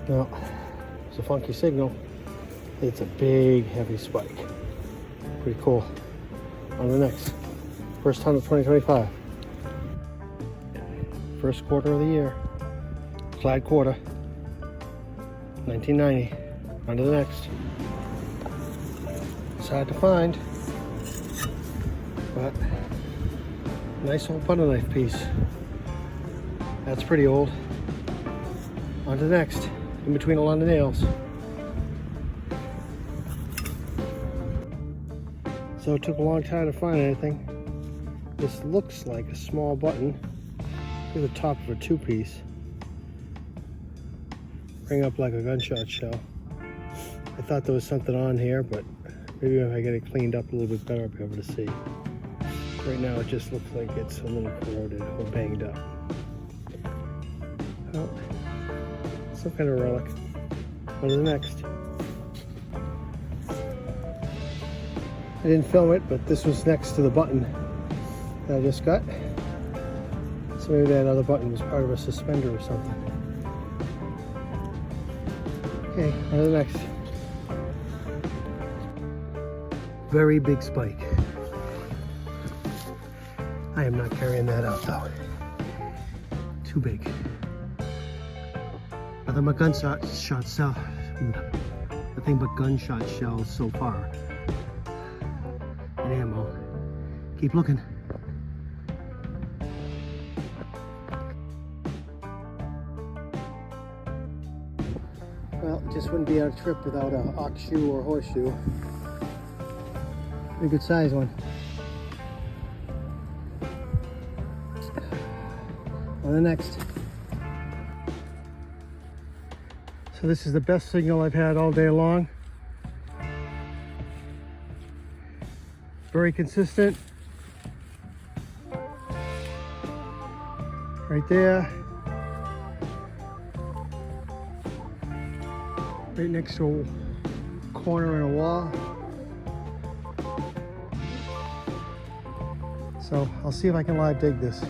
Well, it's a funky signal. It's a big, heavy spike. Pretty cool. On the next. First time of 2025. First quarter of the year. Clyde quarter. 1990. On to the next. It's hard to find, but nice old butter knife piece. That's pretty old. On to the next. In between a lot of nails. So it took a long time to find anything. This looks like a small button to the top of a two-piece. Ring up like a gunshot shell. I thought there was something on here, but maybe if I get it cleaned up a little bit better, I'll be able to see. Right now it just looks like it's a little corroded or banged up. Well, some kind of relic. On to the next. I didn't film it, but this was next to the button that I just got. So maybe that other button was part of a suspender or something. Okay, on to the next. Very big spike. I am not carrying that out though. Too big. Nothing but gunshot shells. Nothing but gunshot shells so far. And ammo. Keep looking. Well, it just wouldn't be on a trip without an ox shoe or horseshoe. Pretty good size one. On the next. So this is the best signal I've had all day long. Very consistent. Right there. Right next to a corner in a wall. So I'll see if I can live dig this.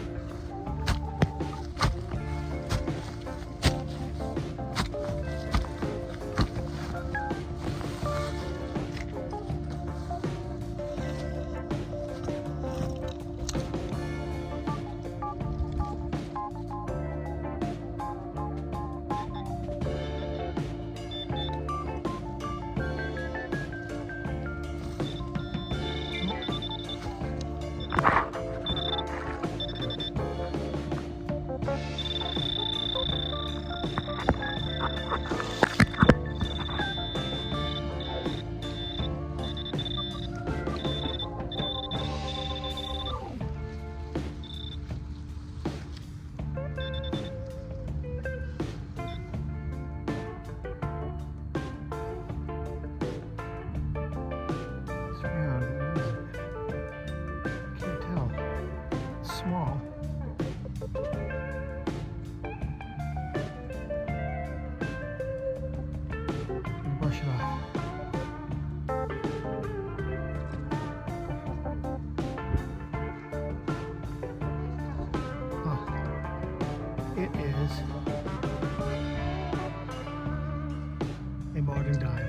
Small. Brush it off. Oh, it is a modern dime.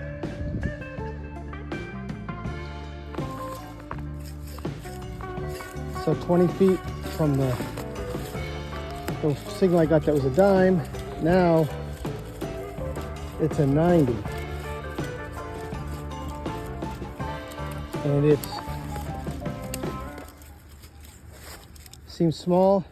So 20 feet from the signal I got that was a dime, now it's a 90. And it seems small.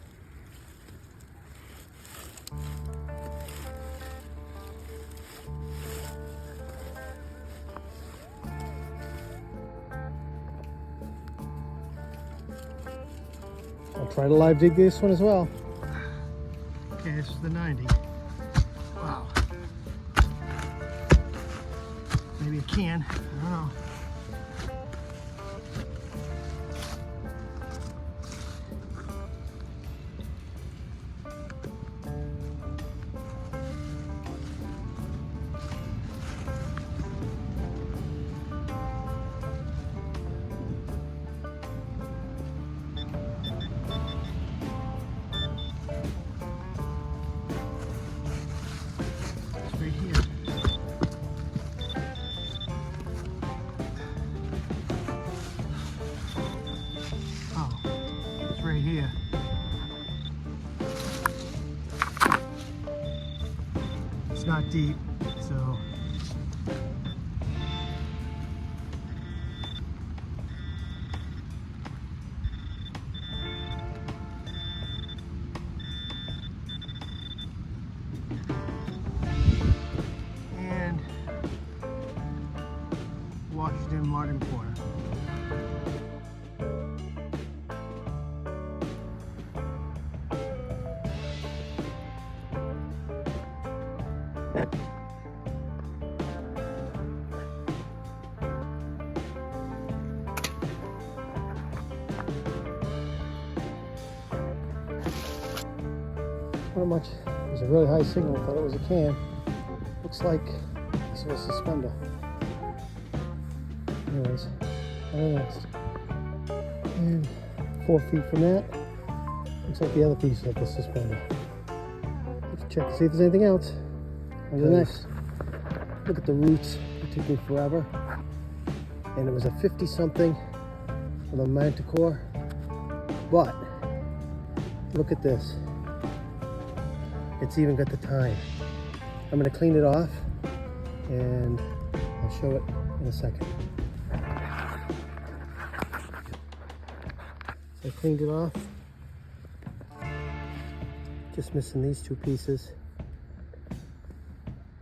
I'll try to live dig this one as well. Okay, this is the 90. Wow. Maybe I can. I don't know. Right here. not deep, so. And Washington Martin Porter. Pretty much, it was a really high signal. I thought it was a can. Looks like this was a suspender. Anyways, on the next. And 4 feet from that, looks like the other piece of the suspender. Let's check to see if there's anything else. On the next. Look at the roots. It took me forever. And it was a 50-something with a manticore. But look at this. It's even got the time. I'm going to clean it off and I'll show it in a second. So I cleaned it off. Just missing these 2 pieces.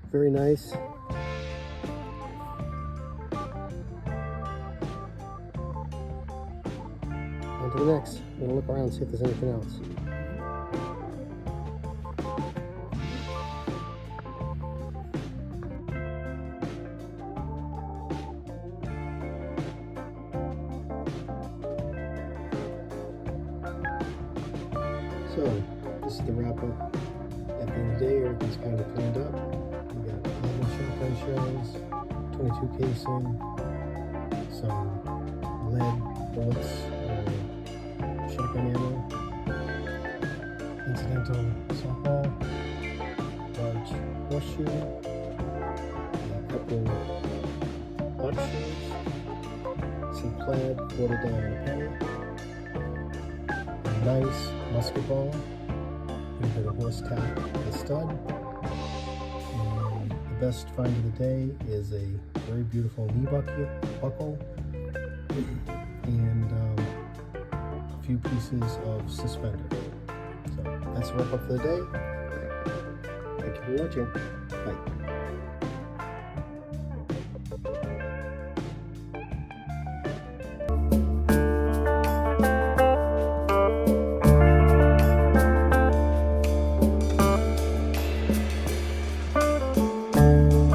Very nice. On to the next. I'm going to look around and see if there's anything else. So, this is the wrap up. At the end of the day, everything's kind of cleaned up. We got 11 shotgun shells, 22 casing, some lead bullets, shotgun ammo, incidental softball, large horseshoe, a couple hot shoes, some plaid watered down in a penny, a nice musket ball, a little bit of horse tack and a stud. And the best find of the day is a very beautiful knee buckle and a few pieces of suspender. So that's a wrap up for the day. Thank you for watching. Bye.